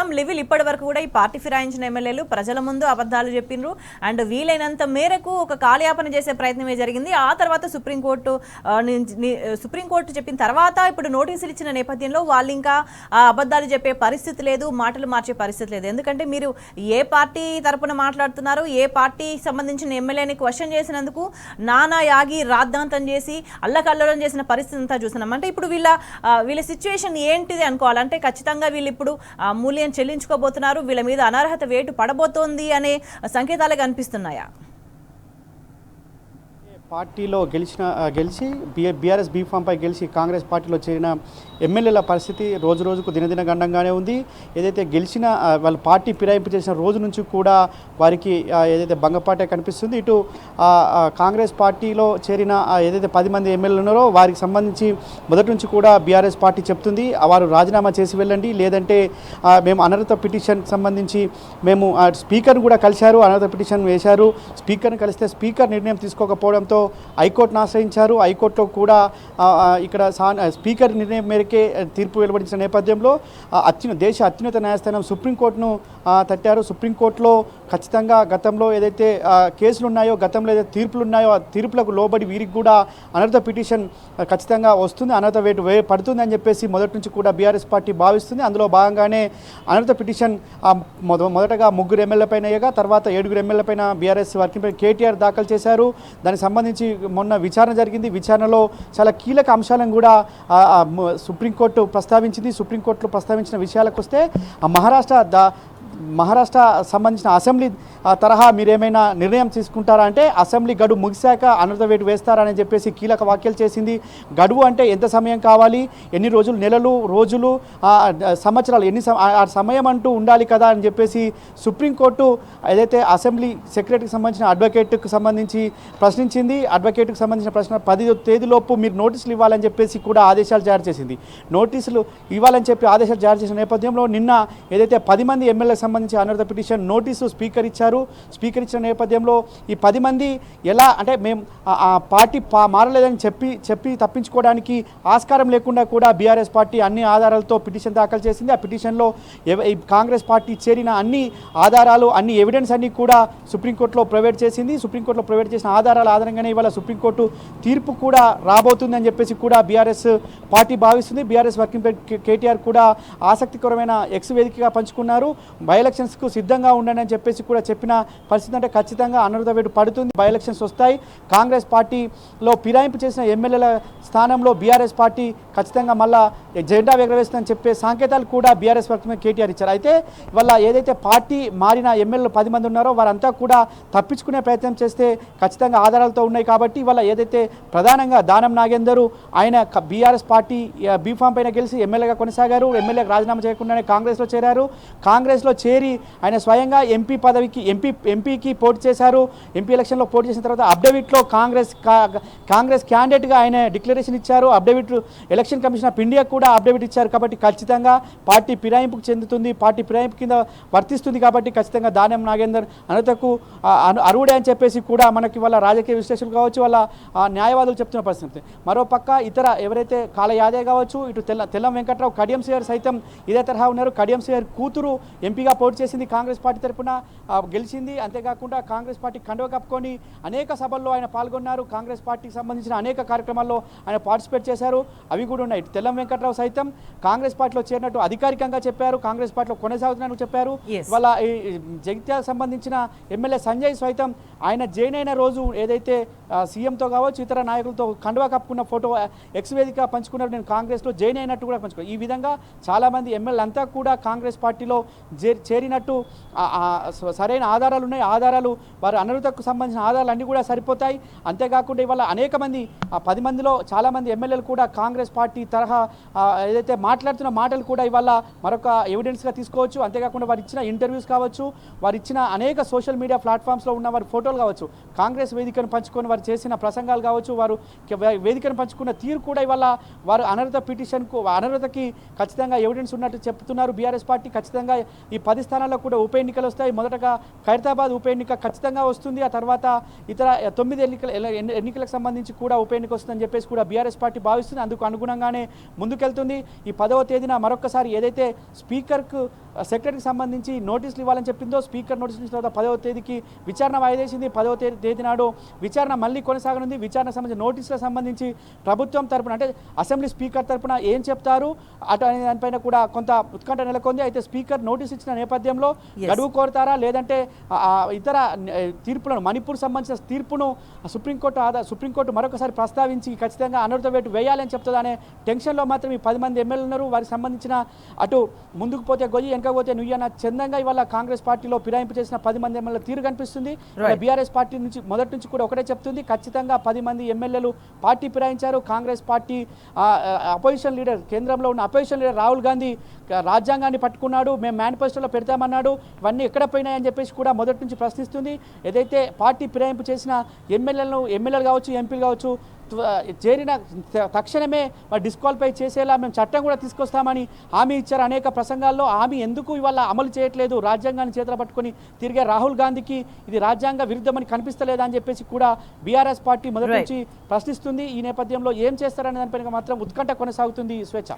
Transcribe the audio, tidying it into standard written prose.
From లివిల్ ఇప్పటి వరకు కూడా ఈ పార్టీ ఫిరాయించిన ఎమ్మెల్యేలు ప్రజల ముందు అబద్ధాలు చెప్పిండ్రు అండ్ వీలైనంత మేరకు ఒక కాలయాపన చేసే ప్రయత్నమే జరిగింది. ఆ తర్వాత సుప్రీంకోర్టు చెప్పిన తర్వాత ఇప్పుడు నోటీసులు ఇచ్చిన నేపథ్యంలో వాళ్ళు ఇంకా అబద్ధాలు చెప్పే పరిస్థితి లేదు, మాటలు మార్చే పరిస్థితి లేదు. ఎందుకంటే మీరు ఏ పార్టీ తరపున మాట్లాడుతున్నారు, ఏ పార్టీ సంబంధించిన ఎమ్మెల్యేని క్వశ్చన్ చేసినందుకు నానా యాగి రాద్ధాంతం చేసి అల్లకల్లోలం చేసిన పరిస్థితి అంతా చూస్తున్నాం. అంటే ఇప్పుడు వీళ్ళ సిచ్యువేషన్ ఏంటిది అనుకోవాలంటే ఖచ్చితంగా వీళ్ళు ఇప్పుడు మూల్యం చెల్లించుకోబోతున్నారు, వీళ్ళ మీద అనర్హత వేటు పడబోతోంది అనే సంకేతాలు కనిపిస్తున్నాయా? పార్టీలో గెలిచి బీఆర్ఎస్ బీఫామ్పై గెలిచి కాంగ్రెస్ పార్టీలో చేరిన ఎమ్మెల్యేల పరిస్థితి రోజు రోజుకు దినదిన గండంగానే ఉంది. ఏదైతే గెలిచిన వాళ్ళ పార్టీ ఫిరాయింపు చేసిన రోజు నుంచి కూడా వారికి ఏదైతే భంగపాటే కనిపిస్తుంది. ఇటు కాంగ్రెస్ పార్టీలో చేరిన ఏదైతే 10 మంది ఎమ్మెల్యేలు ఉన్నారో వారికి సంబంధించి మొదటి నుంచి కూడా బీఆర్ఎస్ పార్టీ చెప్తుంది వారు రాజీనామా చేసి వెళ్ళండి, లేదంటే మేము అనర్హత పిటిషన్ సంబంధించి మేము స్పీకర్ని కూడా కలిశారు, అనర్హత పిటిషన్ వేశారు. స్పీకర్ని కలిస్తే స్పీకర్ నిర్ణయం తీసుకోకపోవడంతో హైకోర్టును ఆశ్రయించారు. హైకోర్టులో కూడా ఇక్కడ స్పీకర్ నిర్ణయం మేరకే తీర్పు వెలువడించిన నేపథ్యంలో దేశ అత్యున్నత న్యాయస్థానం సుప్రీంకోర్టును తట్టారు. సుప్రీంకోర్టులో ఖచ్చితంగా గతంలో ఏదైతే కేసులు ఉన్నాయో, గతంలో ఏదైతే తీర్పులు ఉన్నాయో ఆ తీర్పులకు లోబడి వీరికి కూడా అనర్హత పిటిషన్ ఖచ్చితంగా వస్తుంది, అనర్హత వేటు పడుతుంది అని చెప్పేసి మొదటి నుంచి కూడా బీఆర్ఎస్ పార్టీ భావిస్తుంది. అందులో భాగంగానే అనర్హత పిటిషన్ మొదటగా 3 ఎమ్మెల్యే పైన అయ్యగా తర్వాత 7 ఎమ్మెల్యే పైన బీఆర్ఎస్ వర్కింగ్ ప్రెసిడెంట్ కేటీఆర్ దాఖలు చేశారు. దానికి సంబంధించి మొన్న విచారణ జరిగింది. విచారణలో చాలా కీలక అంశాలను కూడా సుప్రీంకోర్టు ప్రస్తావించింది. సుప్రీంకోర్టులో ప్రస్తావించిన విషయాలకు వస్తే మహారాష్ట్ర సంబంధించిన అసెంబ్లీ తరహా మీరేమైనా నిర్ణయం తీసుకుంటారా అంటే అసెంబ్లీ గడువు ముగిశాక అనర్హత వేటు వేస్తారని చెప్పేసి కీలక వ్యాఖ్యలు చేసింది. గడువు అంటే ఎంత సమయం కావాలి, ఎన్ని రోజులు, నెలలు, రోజులు, సంవత్సరాలు, ఆ సమయం అంటూ ఉండాలి కదా అని చెప్పేసి సుప్రీంకోర్టు ఏదైతే అసెంబ్లీ సెక్రటరీకి సంబంధించిన అడ్వకేట్కి సంబంధించి ప్రశ్నించింది. అడ్వకేట్కి సంబంధించిన ప్రశ్న 10వ తేదీలోపు మీరు నోటీసులు ఇవ్వాలని చెప్పేసి కూడా ఆదేశాలు జారీ చేసింది. నోటీసులు ఇవ్వాలని చెప్పి ఆదేశాలు జారీ చేసిన నేపథ్యంలో నిన్న ఏదైతే 10 మంది ఎమ్మెల్యేలకు సంబంధించి అనర్హత పిటిషన్ నోటీసు స్పీకర్ ఇచ్చారు. స్పీకర్ ఇచ్చిన నేపథ్యంలో ఈ 10 మంది ఎలా అంటే మేము పార్టీ మారలేదని చెప్పి తప్పించుకోవడానికి ఆస్కారం లేకుండా కూడా బీఆర్ఎస్ పార్టీ అన్ని ఆధారాలతో పిటిషన్ దాఖలు చేసింది. ఆ పిటిషన్లో కాంగ్రెస్ పార్టీ చేరిన అన్ని ఆధారాలు, అన్ని ఎవిడెన్స్ అన్ని కూడా సుప్రీంకోర్టులో ప్రొవైడ్ చేసింది. సుప్రీంకోర్టులో ప్రొవైడ్ చేసిన ఆధారాల ఆధారంగానే ఇవాళ సుప్రీంకోర్టు తీర్పు కూడా రాబోతుందని చెప్పేసి కూడా బీఆర్ఎస్ పార్టీ భావిస్తుంది. బీఆర్ఎస్ వర్కింగ్ ప్రెసిడెంట్ కేటీఆర్ కూడా ఆసక్తికరమైన ఎక్స్ వేదికగా పంచుకున్నారు. బై ఎలక్షన్స్కు సిద్ధంగా ఉండండి అని చెప్పేసి కూడా చెప్పిన పరిస్థితి. అంటే ఖచ్చితంగా అనర్హత వేటు పడుతుంది, బై ఎలక్షన్స్ వస్తాయి. కాంగ్రెస్ పార్టీలో ఫిరాయింపు చేసిన ఎమ్మెల్యేల స్థానంలో బీఆర్ఎస్ పార్టీ ఖచ్చితంగా మళ్ళా జెండా ఎగరవేస్తుందని చెప్పే సంకేతాలు కూడా బీఆర్ఎస్ వర్కింగ్ కేటీఆర్ ఇచ్చారు. అయితే ఇవాళ ఏదైతే పార్టీ మారిన ఎమ్మెల్యేలు 10 మంది ఉన్నారో వారంతా కూడా తప్పించుకునే ప్రయత్నం చేస్తే ఖచ్చితంగా ఆధారాలతో ఉన్నాయి. కాబట్టి ఇవాళ ఏదైతే ప్రధానంగా దానం నాగేందర్ ఆయన బీఆర్ఎస్ పార్టీ బీఫామ్ పైన గెలిచి ఎమ్మెల్యేగా కొనసాగారు. ఎమ్మెల్యేగా రాజీనామా చేయకుండానే కాంగ్రెస్లో చేరారు. కాంగ్రెస్లో చేరి ఆయన స్వయంగా ఎంపీ పదవికి ఎంపీకి పోటీ చేశారు. ఎంపీ ఎలక్షన్లో పోటీ చేసిన తర్వాత అఫిడవిట్లో కాంగ్రెస్ క్యాండిడేట్గా ఆయన డిక్లరేషన్ ఇచ్చారు. Affidavit election commission of India కూడా అఫిడవిట్ ఇచ్చారు. కాబట్టి ఖచ్చితంగా పార్టీ ఫిరాయింపుకు చెందుతుంది, పార్టీ ఫిరాయింపు కింద వర్తిస్తుంది. కాబట్టి ఖచ్చితంగా దానం నాగేందర్ అనర్హతకు అర్హుడే అని చెప్పేసి కూడా మనకి వాళ్ళ రాజకీయ విశ్లేషకులు కావచ్చు, వాళ్ళ న్యాయవాదులు చెప్తున్న పరిస్థితి. మరోపక్క ఇతర ఎవరైతే కాళ యాదవ్ కావచ్చు, ఇటు తెల్లం వెంకట్రావు, కడియం శ్రీహరి సైతం ఇదే తరహా ఉన్నారు. కడియం శ్రీహరి కూతురు ఎంపీగా పోటీ చేసింది, కాంగ్రెస్ పార్టీ తరఫున గెలిచింది. అంతేకాకుండా కాంగ్రెస్ పార్టీ కండువ కప్పుకొని అనేక సభల్లో ఆయన పాల్గొన్నారు. కాంగ్రెస్ పార్టీకి సంబంధించిన అనేక కార్యక్రమాల్లో ఆయన పార్టిసిపేట్ చేశారు. అవి కూడా ఉన్నాయి. తెల్లం వెంకట్రావు సైతం కాంగ్రెస్ పార్టీలో చేరినట్టు అధికారికంగా చెప్పారు, కాంగ్రెస్ పార్టీలో కొనసాగుతున్నట్టు చెప్పారు. వాళ్ళ జగిత్యాల సంబంధించిన ఎమ్మెల్యే సంజయ్ సైతం ఆయన జాయిన్ అయిన రోజు ఏదైతే సీఎంతో కావచ్చు ఇతర నాయకులతో కండువా కప్పుకున్న ఫోటో ఎక్స్ వేదిక పంచుకున్నారు. నేను కాంగ్రెస్లో జాయిన్ అయినట్టు కూడా పంచుకున్నారు. ఈ విధంగా చాలామంది ఎమ్మెల్యేలు అంతా కూడా కాంగ్రెస్ పార్టీలో చేరినట్టు సరైన ఆధారాలు ఉన్నాయి. ఆధారాలు వారి అనర్హతకు సంబంధించిన ఆధారాలు అన్నీ కూడా సరిపోతాయి. అంతేకాకుండా ఇవాళ అనేక మంది 10 మందిలో చాలామంది ఎమ్మెల్యేలు కూడా కాంగ్రెస్ పార్టీ తరహా ఏదైతే మాట్లాడుతున్న మాటలు కూడా ఇవాళ మరొక ఎవిడెన్స్గా తీసుకోవచ్చు. అంతేకాకుండా వారు ఇచ్చిన ఇంటర్వ్యూస్ కావచ్చు, వారు ఇచ్చిన అనేక సోషల్ మీడియా ప్లాట్ఫామ్స్లో ఉన్న వారి ఫోటోలు కావచ్చు, కాంగ్రెస్ వేదికను పంచుకొని వారు చేసిన ప్రసంగాలు కావచ్చు, వారు వేదికను పంచుకున్న తీరు కూడా ఇవాళ వారు అనర్హతకి ఖచ్చితంగా ఎవిడెన్స్ ఉన్నట్టు చెప్తున్నారు బీఆర్ఎస్ పార్టీ. ఖచ్చితంగా ఈ 10 స్థానాల్లో కూడా ఉప ఎన్నికలు వస్తాయి. మొదటగా ఖైరతాబాద్ ఉప ఎన్నిక ఖచ్చితంగా వస్తుంది. ఆ తర్వాత ఇతర 9 ఎన్నికలకు సంబంధించి కూడా ఉప ఎన్నిక వస్తుందని చెప్పేసి కూడా బీఆర్ఎస్ పార్టీ భావిస్తుంది. అందుకు అనుగుణంగానే ముందుకెళ్తుంది. ఈ 10వ తేదీన మరొకసారి ఏదైతే స్పీకర్కు సెక్రటరీకి సంబంధించి నోటీసులు ఇవ్వాలని చెప్పిందో స్పీకర్ నోటీసులు ఇచ్చిన తర్వాత 10వ తేదీకి విచారణ వాయిదేసింది. 10వ తేదీ నాడు విచారణ మళ్ళీ కొనసాగనుంది. విచారణ సంబంధించి నోటీసులకు సంబంధించి ప్రభుత్వం తరపున అంటే అసెంబ్లీ స్పీకర్ తరపున ఏం చెప్తారు అటు అనే దానిపైన కూడా కొంత ఉత్కంఠ నెలకొంది. అయితే స్పీకర్ నోటీస్ ఇచ్చిన నేపథ్యంలో గడువు కోరతారా లేదంటే ఇతర తీర్పులను మణిపూర్ సంబంధించిన తీర్పును సుప్రీంకోర్టు మరొకసారి ప్రస్తావించి ఖచ్చితంగా అనర్హత వేటు వేయాలని చెప్తుందా అనే టెన్షన్లో మాత్రం ఈ 10 మంది ఎమ్మెల్యేలు ఉన్నారు. వారికి సంబంధించిన అటు ముందుకు పోతే గొయ్యి వెనకపోతే నుయ్యన్న చందంగా ఇవాళ కాంగ్రెస్ పార్టీలో ఫిరాయింపు చేసిన 10 మంది ఎమ్మెల్యేల తీరు కనిపిస్తుంది. బీఆర్ఎస్ పార్టీ నుంచి మొదటి నుంచి కూడా ఒకటే చెప్తుంది, ఖచ్చితంగా 10 మంది ఎమ్మెల్యేలు పార్టీ ఫిరాయించారు. కాంగ్రెస్ పార్టీ అపోజిషన్ లీడర్ కేంద్రంలో ఉన్న అపోజిషన్ లీడర్ రాహుల్ గాంధీ రాజ్యాంగాన్ని పట్టుకున్నాడు, మేము మేనిఫెస్టోలో పెడతామన్నాడు, ఇవన్నీ ఎక్కడ పోయినాయని చెప్పేసి కూడా మొదటి నుంచి ప్రశ్నిస్తుంది. ఏదైతే పార్టీ ఫిరాయింపు చేసిన ఎమ్మెల్యేలు కావచ్చు ఎంపీలు కావచ్చు చేరిన తక్షణమే డిస్క్వాలిఫై చేసేలా మేము చట్టం కూడా తీసుకొస్తామని హామీ ఇచ్చారు. అనేక ప్రసంగాల్లో హామీ ఎందుకు ఇవాళ అమలు చేయట్లేదు, రాజ్యాంగాన్ని చేతులు పట్టుకొని తిరిగే రాహుల్ గాంధీకి ఇది రాజ్యాంగ విరుద్ధమని కనిపిస్తలేదా అని చెప్పేసి కూడా బీఆర్ఎస్ పార్టీ మొదటి నుంచి ప్రశ్నిస్తుంది. ఈ నేపథ్యంలో ఏం చేస్తారనే దానిపైన మాత్రం ఉత్కంఠ కొనసాగుతుంది. స్వేచ్ఛ.